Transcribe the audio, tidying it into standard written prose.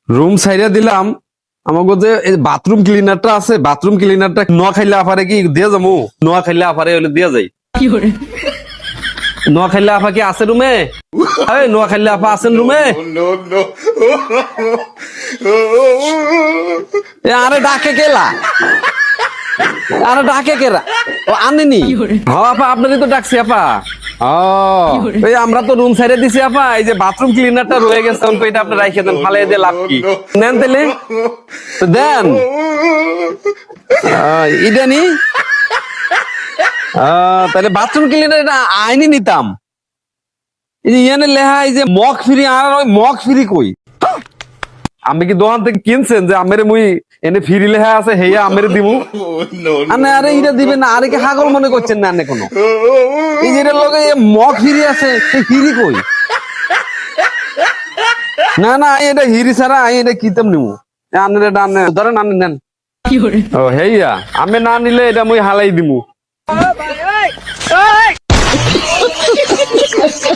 room ছাইরা দিলাম আমাকে যে বাথরুম ক্লিনারটা আছে বাথরুম ক্লিনারটা নোয়া খাইলে আপারে কি দিয়ে যাবো নোয়া খাইলে আপারে হলে দিয়ে যাই নোয়া খাইলে আপা কি আছে রুমে নোয়া খাইলে আপা আছেন রুমে আরে ডাকে কেলা আরে ডাকে কেরা ও আনেনি আপা আপনারই তো ডাকছি আপা ওই আমরা তো রুম সাইডে দিছি আপা এই যে বাথরুম ক্লিনারটা রয়ে গেছে অল্প এটা আপনি রাইখে দেন ফালাই দিয়ে লাভ কি নেন তাহলে তো দেন এটা নি তাহলে বাথরুম ক্লিনার এটা আইনি নিতাম এই যে ইয়ানে লেহা এই যে মগ ফ্রি আর ওই মগ ফ্রি কই আমি কি দোকান থেকে কিনছেন যে আমেরে মুই এনে ফ্রি লেহা আছে হেয়া আমেরে দিমু আনে আরে এটা দিবেন না আরে কি হাগল মনে করছেন না আনে কোনো এই যে লগে মগ ফ্রি আছে সেই ফ্রি কই না না এটা হিরি ছাড়া এটা কিতাম নিমু আনের এটা আনে ধরেন আনে নেন ও হেইয়া আমি না নিলে এটা মুই হালাই দিমু